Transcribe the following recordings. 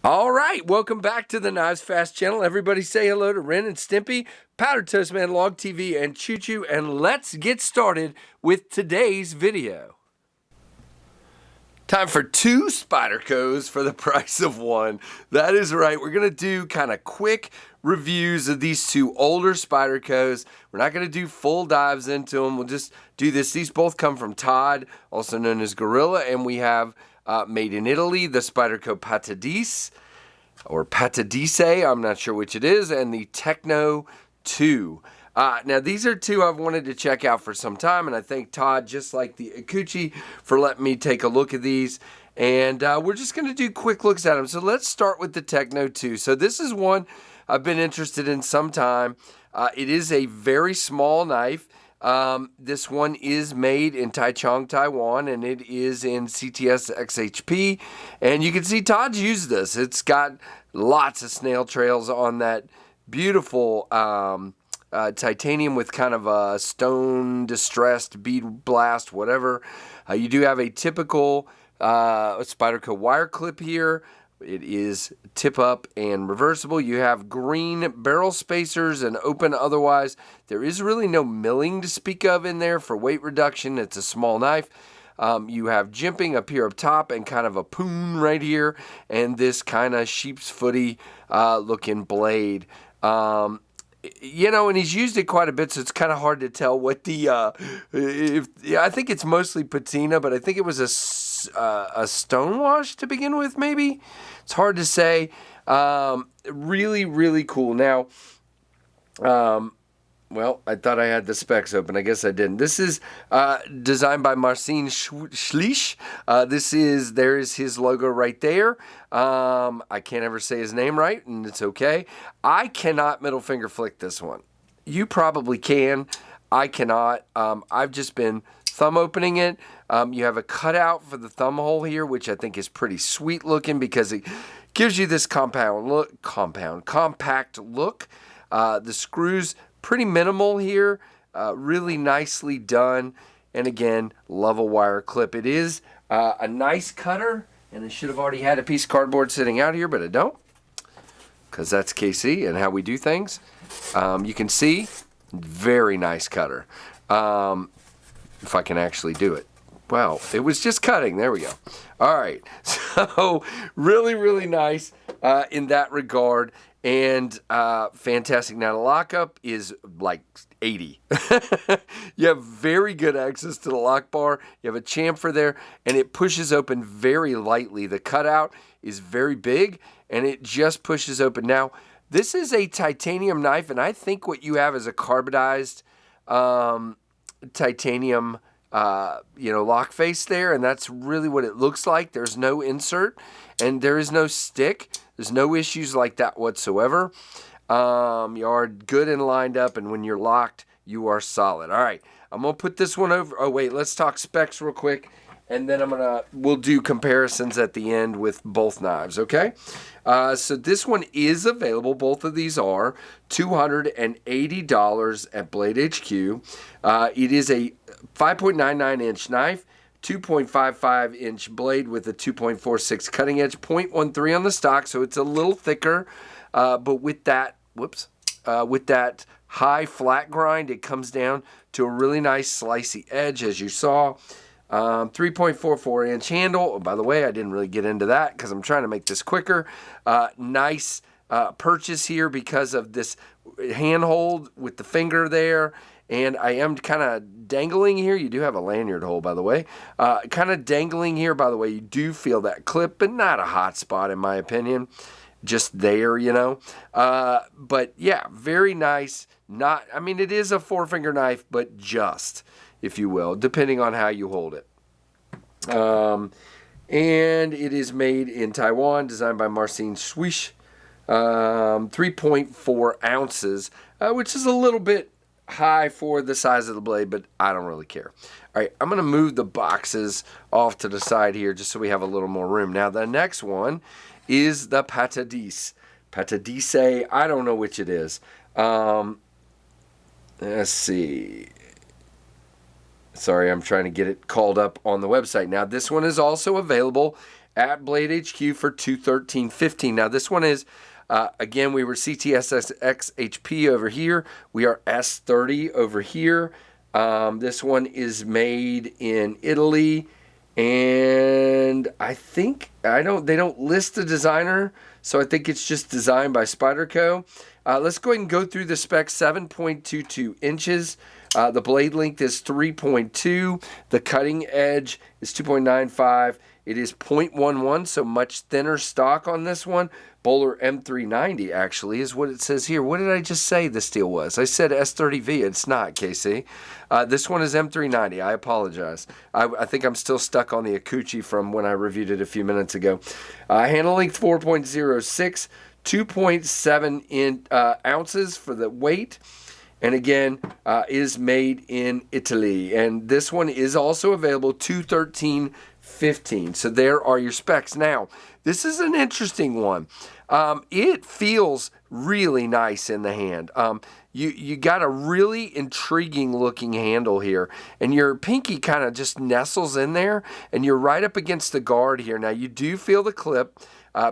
All right, welcome back to the KnivesFAST channel. Everybody say hello to Ren and Stimpy, Powder Toast Man, Log TV, and Choo Choo, and let's get started with today's video. Time for 2 Spydercos for the price of 1. That is right. We're going to do kind of quick reviews of these 2 older Spydercos. We're not going to do full dives into them. We'll just do this. These both come from Todd, also known as Gorilla, and we have made in Italy, the Spyderco Patadis, or Patadise, I'm not sure which it is, and the Techno 2. Now, these are 2 I've wanted to check out for some time, and I thank Todd, just like the Akuchi, for letting me take a look at these. And we're just going to do quick looks at them. So let's start with the Techno 2. So this is one I've been interested in some time. It is a very small knife. This one is made in Taichung, Taiwan, and it is in CTS XHP. And you can see Todd's used this. It's got lots of snail trails on that beautiful titanium with kind of a stone distressed bead blast, whatever. You do have a typical Spyderco wire clip here. It is tip up and reversible. You have green barrel spacers and open otherwise. There is really no milling to speak of in there for weight reduction. It's a small knife. You have jimping up here up top and kind of a poon right here, and this kind of sheep's footy looking blade. You know, and he's used it quite a bit, so it's kind of hard to tell what the, I think it's mostly patina, but I think it was a stonewash to begin with, maybe? It's hard to say. Really, really cool. Now, well, I thought I had the specs open. I guess I didn't. This is designed by Marcin Schlich. There is his logo right there. I can't ever say his name right, and it's okay. I cannot middle finger flick this one. You probably can. I cannot. I've just been thumb opening it. You have a cutout for the thumb hole here, which I think is pretty sweet looking because it gives you this compact look. The screws pretty minimal here, really nicely done, and again, level wire clip. It is a nice cutter, and I should have already had a piece of cardboard sitting out here, but I don't, because that's KC and how we do things. You can see, very nice cutter, if I can actually do it. Well, it was just cutting. There we go. All right, so really, really nice in that regard. And fantastic. Now, the lockup is like 80. You have very good access to the lock bar. You have a chamfer there, and it pushes open very lightly. The cutout is very big, and it just pushes open. Now, this is a titanium knife, and I think what you have is a carbonized titanium lock face there, and that's really what it looks like. There's no insert, and there is no stick. There's no issues like that whatsoever. You are good and lined up, and when you're locked, you are solid. All right, I'm gonna put this one over. Oh wait, let's talk specs real quick, and then we'll do comparisons at the end with both knives. Okay, so this one is available. Both of these are $280 at Blade HQ. It is a 5.99 inch knife. 2.55 inch blade with a 2.46 cutting edge, 0.13 on the stock, so it's a little thicker, but with that high flat grind, it comes down to a really nice slicey edge, as you saw. 3.44 inch handle. Oh, by the way, I didn't really get into that because I'm trying to make this quicker. Nice purchase here because of this handhold with the finger there. And I am kind of dangling here. You do have a lanyard hole, by the way. Kind of dangling here, by the way. You do feel that clip, but not a hot spot, in my opinion. Just there, you know. But, yeah, very nice. It is a 4-finger knife, but just, if you will, depending on how you hold it. And it is made in Taiwan, designed by Marcin Schlich. 3.4 ounces, which is a little bit high for the size of the blade, but I don't really care. All right, I'm going to move the boxes off to the side here just so we have a little more room. Now, the next one is the Patadis. Patadise, I don't know which it is. Let's see. Sorry, I'm trying to get it called up on the website. Now, this one is also available at Blade HQ for $213.15. Now, this one is, again, we were CTSX-HP over here. We are S30 over here. This one is made in Italy, and I think, they don't list the designer, so I think it's just designed by Spyderco. Let's go ahead and go through the specs. 7.22 inches. The blade length is 3.2. The cutting edge is 2.95. It is 0.11, so much thinner stock on this one. Bowler M390 actually is what it says here. What did I just say the steel was? I said S30V. It's not, KC. This one is M390. I apologize. I think I'm still stuck on the Akuchi from when I reviewed it a few minutes ago. Handle length 4.06. 2.7 ounces for the weight, and again is made in Italy, and this one is also available $213.15. So there are your specs. Now this is an interesting one. It feels really nice in the hand. You got a really intriguing looking handle here, and your pinky kind of just nestles in there, and you're right up against the guard here. Now you do feel the clip.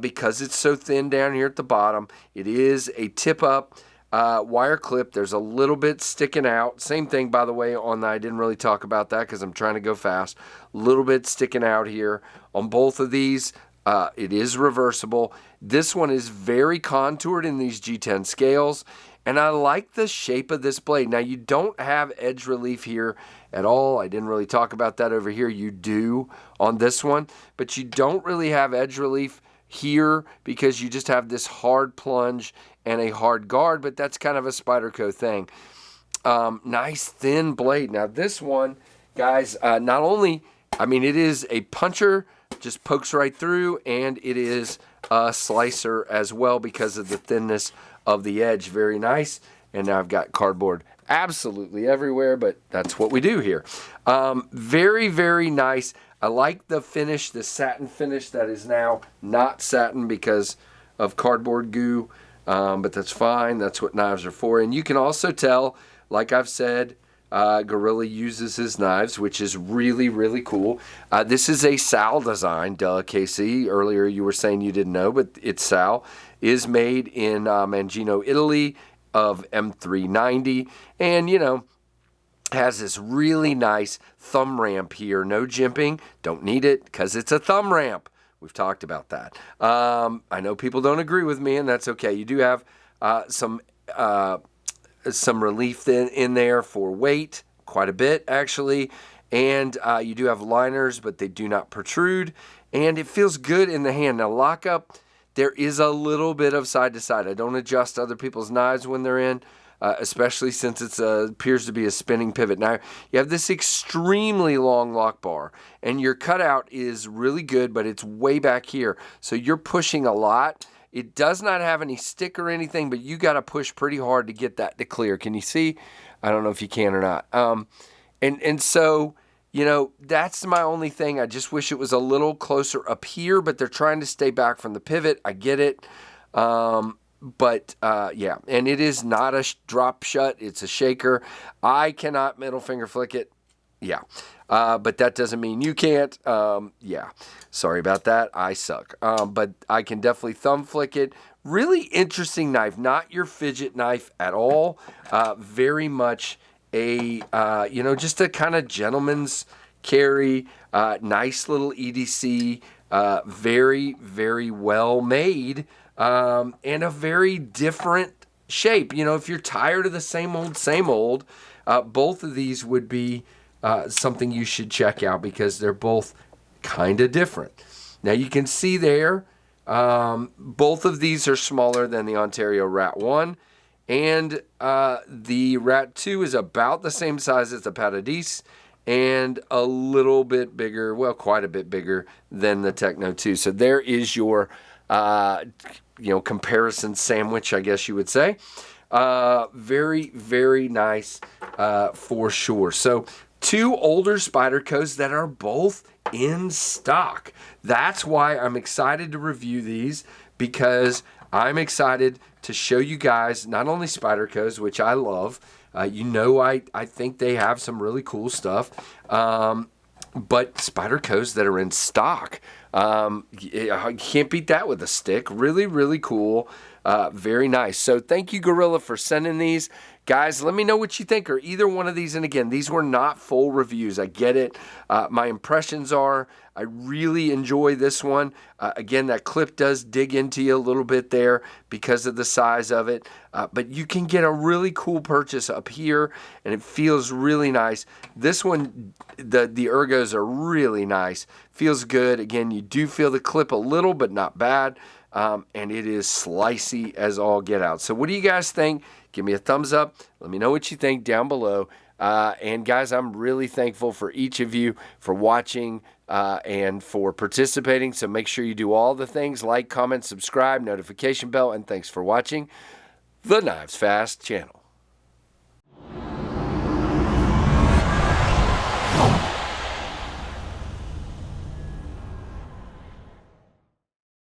Because it's so thin down here at the bottom. It is a tip-up wire clip. There's a little bit sticking out. Same thing, by the way, on the, I didn't really talk about that because I'm trying to go fast. A little bit sticking out here. On both of these, it is reversible. This one is very contoured in these G10 scales, and I like the shape of this blade. Now, you don't have edge relief here at all. I didn't really talk about that over here. You do on this one, but you don't really have edge relief here because you just have this hard plunge and a hard guard, but that's kind of a Spyderco thing. Nice thin blade. Now this one, guys, not only, I mean, it is a puncher, just pokes right through, and it is a slicer as well because of the thinness of the edge. Very nice. And now I've got cardboard absolutely everywhere, but that's what we do here. Very, very nice. I like the finish, the satin finish that is now not satin because of cardboard goo, but that's fine. That's what knives are for. And you can also tell, like I've said, Gorilla uses his knives, which is really, really cool. This is a Sal design, duh, KC. Earlier you were saying you didn't know, but it's Sal. Is made in Mangino, Italy, of M390, and, you know, has this really nice thumb ramp here. No jimping. Don't need it because it's a thumb ramp. We've talked about that. I know people don't agree with me, and that's okay. You do have some relief in there for weight, quite a bit actually, and you do have liners, but they do not protrude, and it feels good in the hand. Now, lockup, there is a little bit of side to side. I don't adjust other people's knives when they're in. Especially since it appears to be a spinning pivot. Now, you have this extremely long lock bar, and your cutout is really good, but it's way back here. So you're pushing a lot. It does not have any stick or anything, but you got to push pretty hard to get that to clear. Can you see? I don't know if you can or not. And so, you know, that's my only thing. I just wish it was a little closer up here, but they're trying to stay back from the pivot. I get it. But yeah, and it is not a drop shut. It's a shaker. I cannot middle finger flick it. Yeah. But that doesn't mean you can't. Yeah. Sorry about that. I suck. But I can definitely thumb flick it. Really interesting knife. Not your fidget knife at all. Very much a, you know, just a kind of gentleman's carry. Nice little EDC. Very, very well made. And a very different shape. You know, if you're tired of the same old, both of these would be something you should check out because they're both kind of different. Now you can see there, both of these are smaller than the Ontario Rat 1, and the Rat 2 is about the same size as the Patadis, and a little bit bigger, well, quite a bit bigger than the Techno 2. So there is your you know, comparison sandwich, I guess you would say. Very, very nice for sure. So two older Spydercos that are both in stock. That's why I'm excited to review these, because I'm excited to show you guys not only Spydercos, which I love, You know, I think they have some really cool stuff. But Spydercos that are in stock, you can't beat that with a stick. Really, really cool. Very nice. So thank you, Gorilla, for sending these. Guys, let me know what you think or either one of these. And again, these were not full reviews. I get it. My impressions are I really enjoy this one. Again, that clip does dig into you a little bit there because of the size of it. But you can get a really cool purchase up here, and it feels really nice. This one, the ergos are really nice. Feels good. Again, you do feel the clip a little, but not bad. And it is slicey as all get out. So what do you guys think? Give me a thumbs up. Let me know what you think down below. And guys, I'm really thankful for each of you for watching and for participating. So make sure you do all the things: like, comment, subscribe, notification bell, and thanks for watching the KnivesFAST channel.